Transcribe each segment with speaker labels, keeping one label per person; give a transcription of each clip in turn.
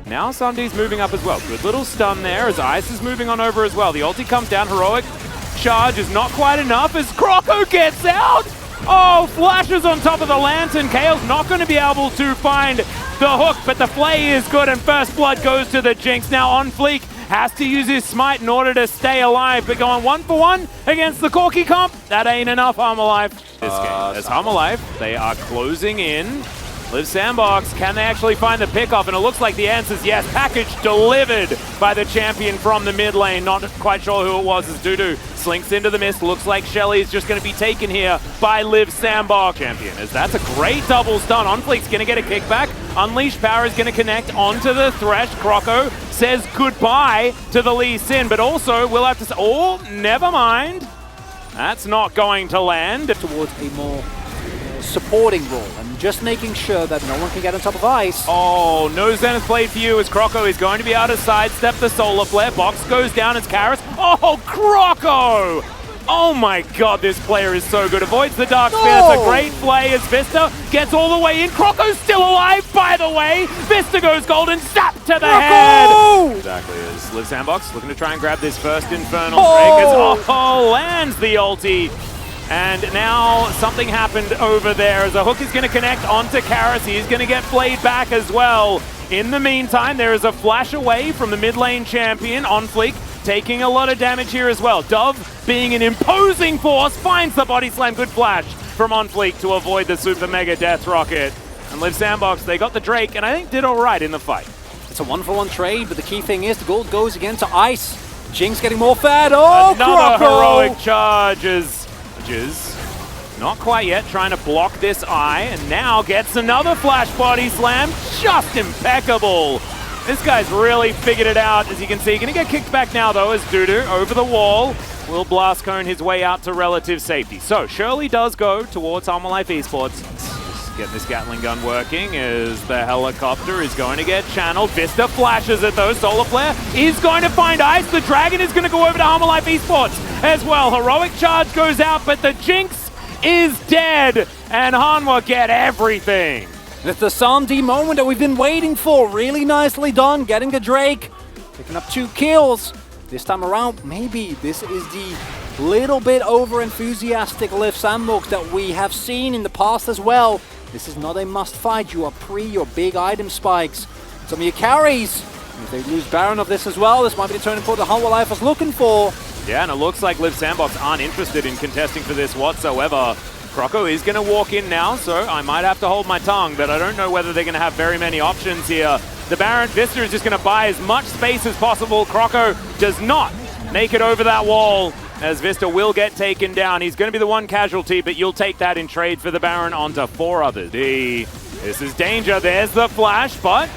Speaker 1: Now Sundee's moving up as well. Good little stun there as Ice is moving on over as well. The ulti comes down. Heroic charge is not quite enough as Croco gets out. Oh, flashes on top of the Lantern. Kale's not going to be able to find the hook, but the flay is good, and first blood goes to the Jinx. Now OnFleek has to use his smite in order to stay alive, but going 1-for-1 against the Corky comp, that ain't enough, Harmalife. This game, as Harmalife, they are closing in. Live Sandbox, can they actually find the pickoff? And it looks like the answer is yes. Package delivered by the champion from the mid lane. Not quite sure who it was as Dudu slinks into the mist. Looks like Shelly is just going to be taken here by Live Sandbox. Champion, as that's a great double stun. OnFleek's going to get a kickback. Unleashed Power is going to connect onto the Thresh. Croco says goodbye to the Lee Sin, but also we'll have to say, oh, never mind. That's not going to land.
Speaker 2: Towards a more supporting role and just making sure that no one can get on top of Ice.
Speaker 1: Oh, no Zenith played for you as Croco is going to be able to sidestep the solar flare. Box goes down as Karis. Oh, Croco! Oh my god, this player is so good. Avoids the Dark Spear. It's a great play as Vista gets all the way in. Croco's still alive, by the way. Vista goes golden, snap to the head. Exactly, as Liv Sandbox looking to try and grab this first Infernal Drake. Oh, lands the ulti. And now something happened over there as a hook is going to connect onto Karis. He's going to get flayed back as well. In the meantime, there is a flash away from the mid lane champion. OnFleek taking a lot of damage here as well. Dove, being an imposing force, finds the body slam. Good flash from OnFleek to avoid the super mega death rocket. And Liv Sandbox, they got the Drake and I think did all right in the fight.
Speaker 2: It's a 1-for-1 trade, but the key thing is the gold goes again to Ice. Jinx getting more fat. Oh,
Speaker 1: another
Speaker 2: Croco!
Speaker 1: heroic charges. Not quite yet, trying to block this eye, and now gets another flash body slam. Just impeccable. This guy's really figured it out, as you can see. Gonna get kicked back now, though, as Dudu over the wall will blast cone his way out to relative safety. So Shirley does go towards Harmalife Esports. Just get this Gatling gun working as the helicopter is going to get channeled. Vista flashes it, though. Solar Flare is going to find Ice. The Dragon is going to go over to Harmalife Esports as well. Heroic charge goes out, but the Jinx is dead, and Hanwha get everything.
Speaker 2: It's the Sandee moment that we've been waiting for. Really nicely done, getting the Drake, picking up 2 kills. This time around, maybe this is the little bit over-enthusiastic Liv Sandbox that we have seen in the past as well. This is not a must fight. You are pre your big item spikes. Some of your carries. If they lose Baron of this as well, this might be the turning point that Hanwha was looking for.
Speaker 1: Yeah, and it looks like Liv Sandbox aren't interested in contesting for this whatsoever. Croco is going to walk in now, so I might have to hold my tongue, but I don't know whether they're going to have very many options here. The Baron Vista is just going to buy as much space as possible. Croco does not make it over that wall, as Vista will get taken down. He's going to be the one casualty, but you'll take that in trade for the Baron onto 4 others. This is danger. There's the flash, but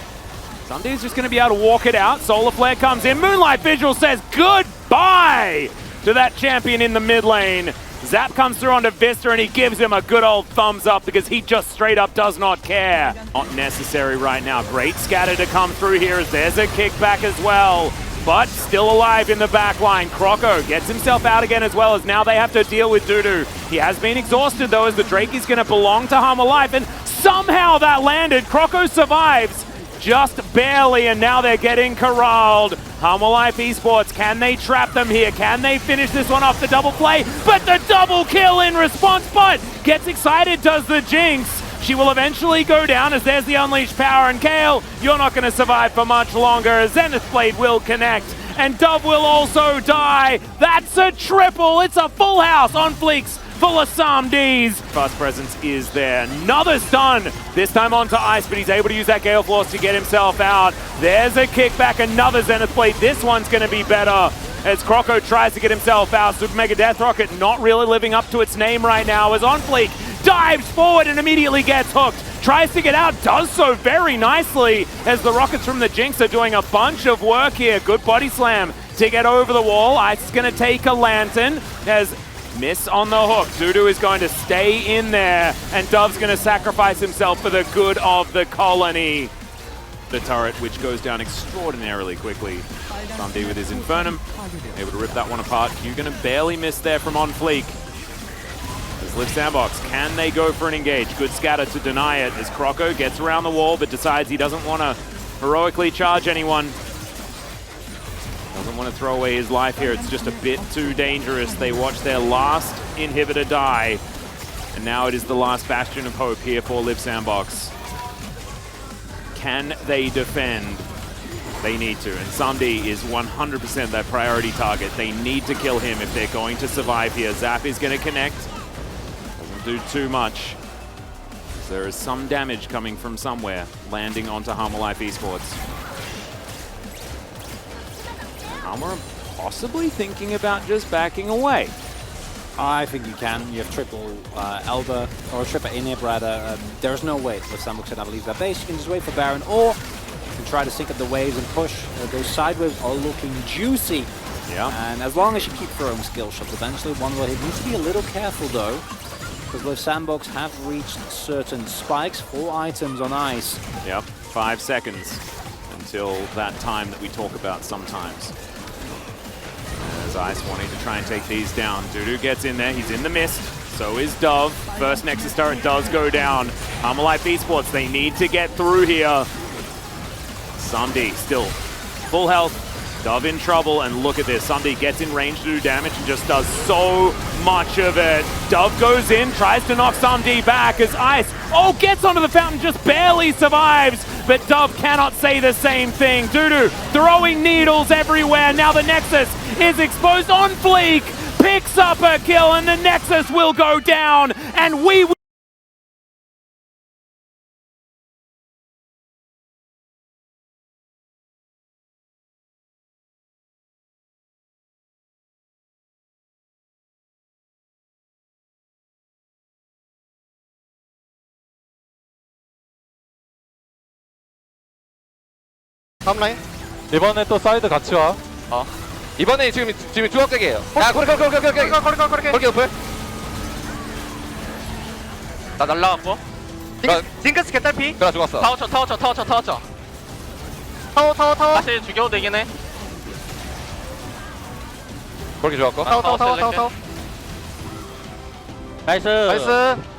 Speaker 1: Sundee's just going to be able to walk it out. Solar Flare comes in. Moonlight Vigil says goodbye to that champion in the mid lane. Zap comes through onto Vista and he gives him a good old thumbs up because he just straight up does not care. Not necessary right now. Great scatter to come through here as there's a kickback as well. But still alive in the back line. Croco gets himself out again as well as now they have to deal with Dudu. He has been exhausted though as the Drake is going to belong to Harmalife and somehow that landed. Croco survives. Just barely, and now they're getting corralled. Harmalife Esports, can they trap them here? Can they finish this one off the double play? But the double kill in response, but gets excited, does the Jinx. She will eventually go down as there's the Unleashed Power, and Kale, you're not going to survive for much longer. Zenith Blade will connect, and Dove will also die. That's a triple. It's a full house on Fleeks. Full of Samdees. Fast presence is there. Another stun. This time onto Ice, but he's able to use that Gale Force to get himself out. There's a kickback. Another Zenith Blade. This one's going to be better as Croco tries to get himself out. Super Mega Death Rocket not really living up to its name right now as OnFleek dives forward and immediately gets hooked. Tries to get out, does so very nicely as the rockets from the Jinx are doing a bunch of work here. Good body slam to get over the wall. Ice is going to take a Lantern as miss on the hook. Dudu is going to stay in there, and Dove's going to sacrifice himself for the good of the colony. The turret, which goes down extraordinarily quickly. Sandee with his Infernum, able to rip that one apart. Q going to barely miss there from OnFleek. As Liv Sandbox, can they go for an engage? Good scatter to deny it as Croco gets around the wall, but decides he doesn't want to heroically charge anyone. Doesn't want to throw away his life here. It's just a bit too dangerous. They watch their last inhibitor die. And now it is the last bastion of hope here for Live Sandbox. Can they defend? They need to. And Sumdi is 100% their priority target. They need to kill him if they're going to survive here. Zap is going to connect. Doesn't do too much. There is some damage coming from somewhere, landing onto Harmer Life Esports. Harmer possibly thinking about just backing away.
Speaker 2: I think you can. You have triple Elder, or triple Inhib rather. There's no way that Sandbox can leave that base. You can just wait for Baron, or you can try to sync up the waves and push. Those side waves are looking juicy.
Speaker 1: Yeah.
Speaker 2: And as long as you keep throwing skill shots, eventually one will hit. You need to be a little careful though, because Live Sandbox have reached certain spikes, 4 items on ice.
Speaker 1: Yep, 5 seconds until that time that we talk about sometimes. As Ice wanting to try and take these down. Dudu gets in there, he's in the mist. So is Dove. First Nexus turret does go down. Harmer Life Esports, they need to get through here. Sumdi still full health. Dove in trouble, and look at this. Sumdi gets in range to do damage and just does so much of it. Dove goes in, tries to knock Sumdi back as Ice, gets onto the fountain, just barely survives. But Dove cannot say the same thing. Dudu throwing needles everywhere. Now the Nexus is exposed. OnFleek picks up a kill, and the Nexus will go down. And we will.
Speaker 3: 탑라인?
Speaker 4: 이번에 또 사이드 같이 와.
Speaker 3: 이번에 지금 중앙각이에요. 야, 거리 높을. 나 날라갔고. 징크스 개딸피. 그래 죽었어. 타워 쳐. 타워. 다시 죽여도 되긴 해. 그렇게 좋았고. 타워.
Speaker 4: 나이스.